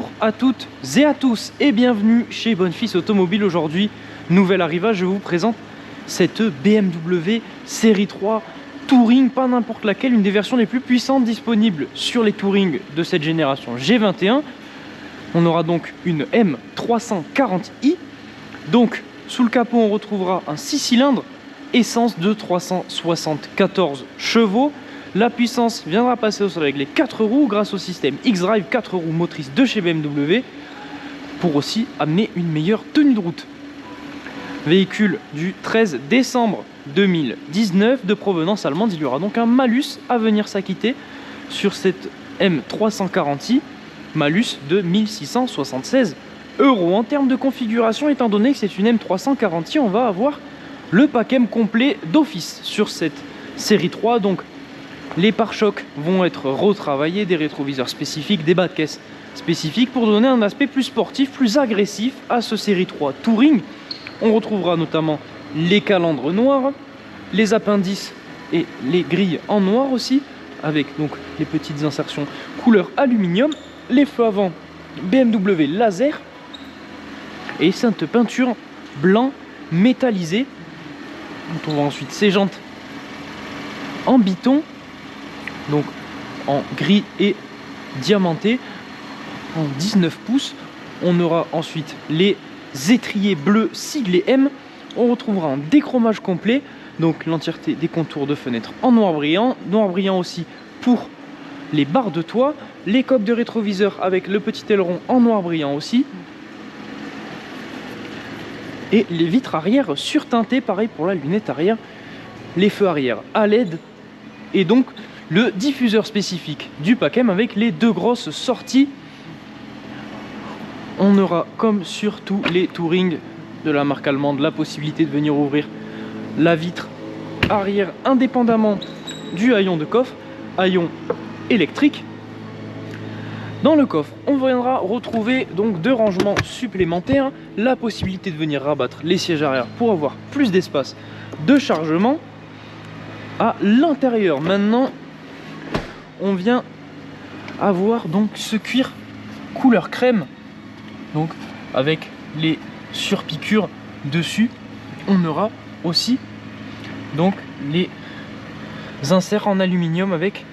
Bonjour à toutes et à tous et bienvenue chez Bonfils Automobile. Aujourd'hui, nouvel arrivage, je vous présente cette BMW série 3 Touring, pas n'importe laquelle, une des versions les plus puissantes disponibles sur les Touring de cette génération G21. On aura donc une M340i. Donc sous le capot on retrouvera un 6 cylindres, essence de 374 chevaux. La puissance viendra passer au sol avec les 4 roues grâce au système X-Drive 4 roues motrices de chez BMW pour aussi amener une meilleure tenue de route. Véhicule du 13 décembre 2019 de provenance allemande, il y aura donc un malus à venir s'acquitter sur cette M340i, malus de 1676 €. En termes de configuration, étant donné que c'est une M340i, on va avoir le pack M complet d'office sur cette série 3. Donc les pare-chocs vont être retravaillés, des rétroviseurs spécifiques, des bas de caisse spécifiques pour donner un aspect plus sportif, plus agressif à ce série 3 Touring. On retrouvera notamment les calandres noirs, les appendices et les grilles en noir aussi, avec donc les petites insertions couleur aluminium, les feux avant BMW laser et cette peinture blanc métallisée. On voit ensuite ces jantes en biton, donc en gris et diamanté, en 19 pouces. On aura ensuite les étriers bleus siglés M. On retrouvera un déchromage complet, donc l'entièreté des contours de fenêtres en noir brillant aussi pour les barres de toit, les coques de rétroviseur avec le petit aileron en noir brillant aussi, et les vitres arrière surteintées, pareil pour la lunette arrière, les feux arrière à LED, et donc le diffuseur spécifique du pack M avec les deux grosses sorties. On aura, comme sur tous les Touring de la marque allemande, la possibilité de venir ouvrir la vitre arrière indépendamment du haillon de coffre, haillon électrique. Dans le coffre, on viendra retrouver donc deux rangements supplémentaires, la possibilité de venir rabattre les sièges arrière pour avoir plus d'espace de chargement. À l'intérieur, maintenant, on vient avoir donc ce cuir couleur crème, donc avec les surpiqûres dessus. On aura aussi donc les inserts en aluminium avec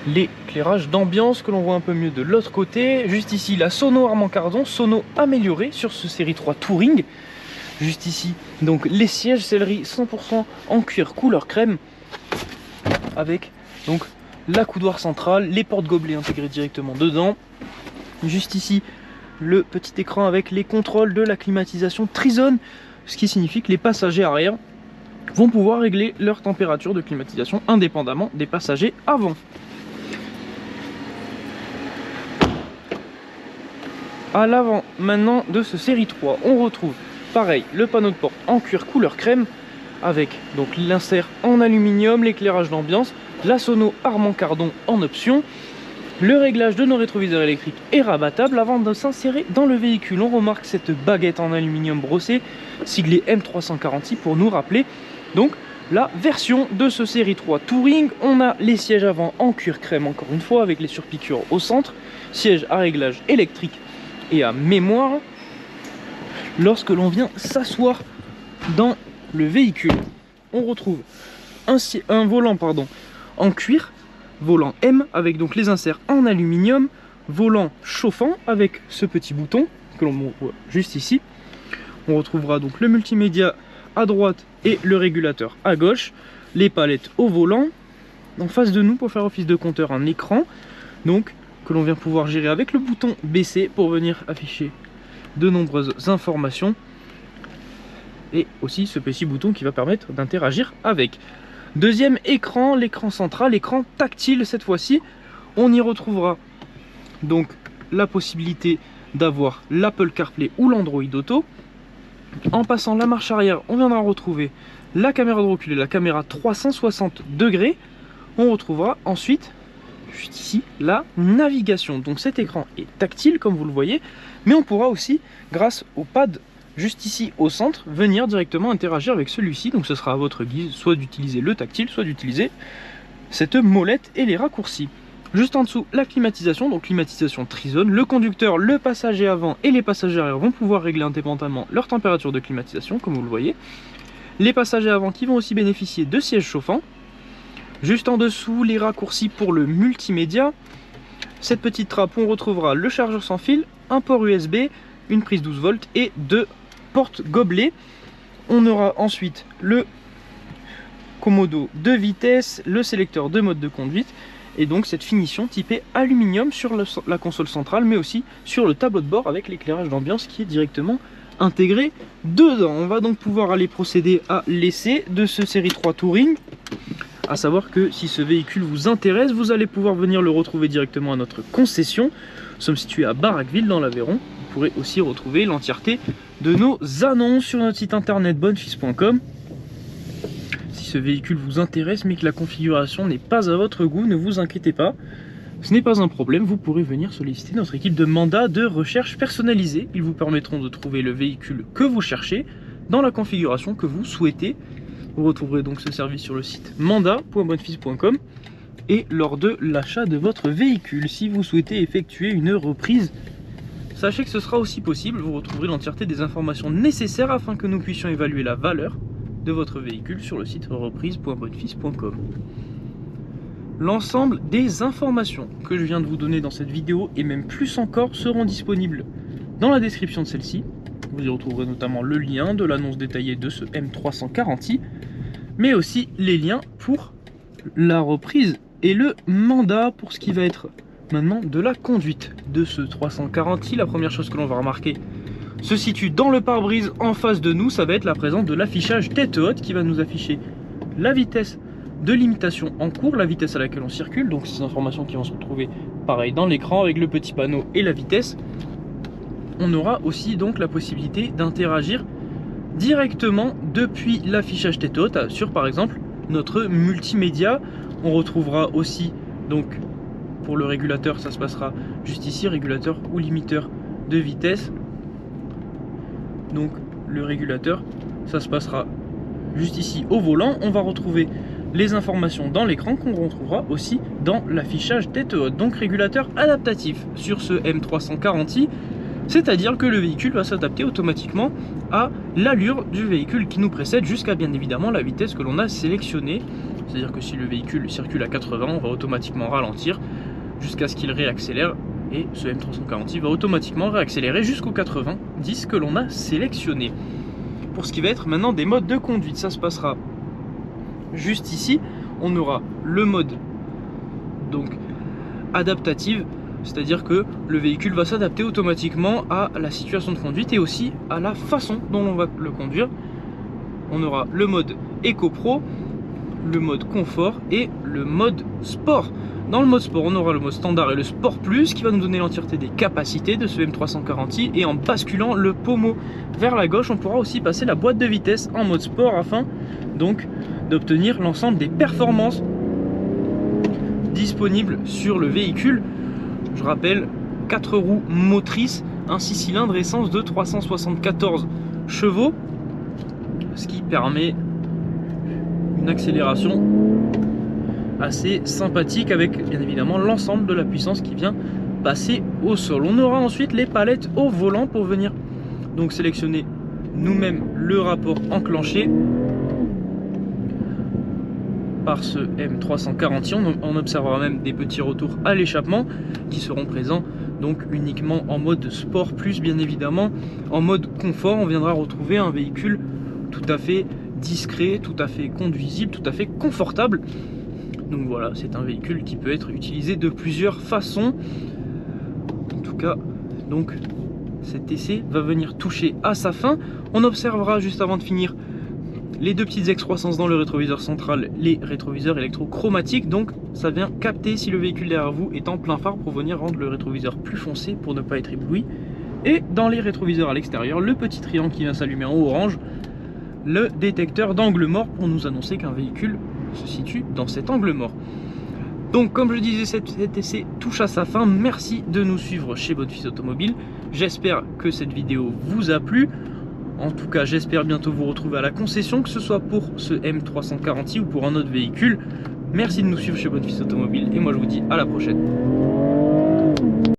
l'éclairage d'ambiance que l'on voit un peu mieux de l'autre côté. Juste ici la sono Harman Kardon, sono améliorée sur ce série 3 Touring. Juste ici donc les sièges sellerie 100% en cuir couleur crème avec donc la coudoir centrale, les portes gobelets intégrées directement dedans. Juste ici le petit écran avec les contrôles de la climatisation Trizone, ce qui signifie que les passagers arrière vont pouvoir régler leur température de climatisation indépendamment des passagers avant. À l'avant maintenant de ce série 3, on retrouve pareil le panneau de porte en cuir couleur crème avec donc l'insert en aluminium, l'éclairage d'ambiance, la sono Harman Kardon en option. Le réglage de nos rétroviseurs électriques est rabattable avant de s'insérer dans le véhicule. On remarque cette baguette en aluminium brossé siglée M340i pour nous rappeler donc la version de ce série 3 Touring. On a les sièges avant en cuir crème encore une fois avec les surpiqûres au centre, sièges à réglage électrique et à mémoire. Lorsque l'on vient s'asseoir dans le véhicule, on retrouve un volant en cuir, volant M avec donc les inserts en aluminium, volant chauffant avec ce petit bouton que l'on voit juste ici. On retrouvera donc le multimédia à droite et le régulateur à gauche, les palettes au volant. En face de nous, pour faire office de compteur, un écran donc que l'on vient pouvoir gérer avec le bouton baisser pour venir afficher de nombreuses informations, et aussi ce petit bouton qui va permettre d'interagir avec. Deuxième écran, l'écran central, écran tactile cette fois-ci. On y retrouvera donc la possibilité d'avoir l'Apple CarPlay ou l'Android Auto. En passant la marche arrière, on viendra retrouver la caméra de recul et la caméra 360 degrés. On retrouvera ensuite, juste ici, la navigation. Donc cet écran est tactile comme vous le voyez, mais on pourra aussi, grâce au pad juste ici au centre, venir directement interagir avec celui-ci. Donc ce sera à votre guise, soit d'utiliser le tactile, soit d'utiliser cette molette et les raccourcis. Juste en dessous, la climatisation, donc climatisation trizone. Le conducteur, le passager avant et les passagers arrière vont pouvoir régler indépendamment leur température de climatisation, comme vous le voyez. Les passagers avant qui vont aussi bénéficier de sièges chauffants. Juste en dessous, les raccourcis pour le multimédia. Cette petite trappe, on retrouvera le chargeur sans fil, un port USB, une prise 12 volts et 2 portes gobelets. On aura ensuite le commodo de vitesse, le sélecteur de mode de conduite et donc cette finition typée aluminium sur la console centrale, mais aussi sur le tableau de bord avec l'éclairage d'ambiance qui est directement intégré dedans. On va donc pouvoir aller procéder à l'essai de ce série 3 Touring. À savoir que si ce véhicule vous intéresse, vous allez pouvoir venir le retrouver directement à notre concession. Nous sommes situés à Barraqueville dans l'Aveyron. Vous pourrez aussi retrouver l'entièreté de nos annonces sur notre site internet bonnefils.com. Si ce véhicule vous intéresse mais que la configuration n'est pas à votre goût, ne vous inquiétez pas. Ce n'est pas un problème, vous pourrez venir solliciter notre équipe de mandat de recherche personnalisée. Ils vous permettront de trouver le véhicule que vous cherchez dans la configuration que vous souhaitez. Vous retrouverez donc ce service sur le site mandat.bonnefils.com et lors de l'achat de votre véhicule. Si vous souhaitez effectuer une reprise, sachez que ce sera aussi possible. Vous retrouverez l'entièreté des informations nécessaires afin que nous puissions évaluer la valeur de votre véhicule sur le site reprise.bonnefils.com. L'ensemble des informations que je viens de vous donner dans cette vidéo et même plus encore seront disponibles dans la description de celle-ci. Vous y retrouverez notamment le lien de l'annonce détaillée de ce M340i, mais aussi les liens pour la reprise et le mandat pour ce qui va être maintenant de la conduite de ce 340i. La première chose que l'on va remarquer se situe dans le pare-brise en face de nous, ça va être la présence de l'affichage tête haute qui va nous afficher la vitesse de limitation en cours, la vitesse à laquelle on circule, donc ces informations qui vont se retrouver pareil dans l'écran avec le petit panneau et la vitesse. On aura aussi donc la possibilité d'interagir directement depuis l'affichage tête haute sur par exemple notre multimédia. On retrouvera aussi donc pour le régulateur, ça se passera juste ici, régulateur ou limiteur de vitesse. Donc le régulateur, ça se passera juste ici au volant. On va retrouver les informations dans l'écran qu'on retrouvera aussi dans l'affichage tête haute. Donc régulateur adaptatif sur ce M340i. C'est-à-dire que le véhicule va s'adapter automatiquement à l'allure du véhicule qui nous précède jusqu'à bien évidemment la vitesse que l'on a sélectionnée. C'est-à-dire que si le véhicule circule à 80, on va automatiquement ralentir jusqu'à ce qu'il réaccélère. Et ce M340i va automatiquement réaccélérer jusqu'au 90 que l'on a sélectionné. Pour ce qui va être maintenant des modes de conduite, ça se passera juste ici. On aura le mode donc adaptative. C'est-à-dire que le véhicule va s'adapter automatiquement à la situation de conduite et aussi à la façon dont on va le conduire. On aura le mode Eco Pro, le mode confort et le mode sport. Dans le mode sport, on aura le mode standard et le sport plus qui va nous donner l'entièreté des capacités de ce M340i, et en basculant le pommeau vers la gauche, on pourra aussi passer la boîte de vitesse en mode sport afin donc d'obtenir l'ensemble des performances disponibles sur le véhicule. Je rappelle, 4 roues motrices, un 6 cylindres essence de 374 chevaux, ce qui permet une accélération assez sympathique avec bien évidemment l'ensemble de la puissance qui vient passer au sol. On aura ensuite les palettes au volant pour venir donc sélectionner nous-mêmes le rapport enclenché par ce M340i. On observera même des petits retours à l'échappement qui seront présents donc uniquement en mode sport plus. Bien évidemment en mode confort, on viendra retrouver un véhicule tout à fait discret, tout à fait conduisible, tout à fait confortable. Donc voilà, c'est un véhicule qui peut être utilisé de plusieurs façons. En tout cas, donc cet essai va venir toucher à sa fin. On observera juste avant de finir les deux petites excroissances dans le rétroviseur central, les rétroviseurs électrochromatiques. Donc ça vient capter si le véhicule derrière vous est en plein phare pour venir rendre le rétroviseur plus foncé pour ne pas être ébloui. Et dans les rétroviseurs à l'extérieur, le petit triangle qui vient s'allumer en haut orange, le détecteur d'angle mort pour nous annoncer qu'un véhicule se situe dans cet angle mort. Donc comme je disais, cet essai touche à sa fin. Merci de nous suivre chez Bonnefils Automobile. J'espère que cette vidéo vous a plu. En tout cas, j'espère bientôt vous retrouver à la concession, que ce soit pour ce M340i ou pour un autre véhicule. Merci de nous suivre chez Bonne Fils Automobile et moi je vous dis à la prochaine.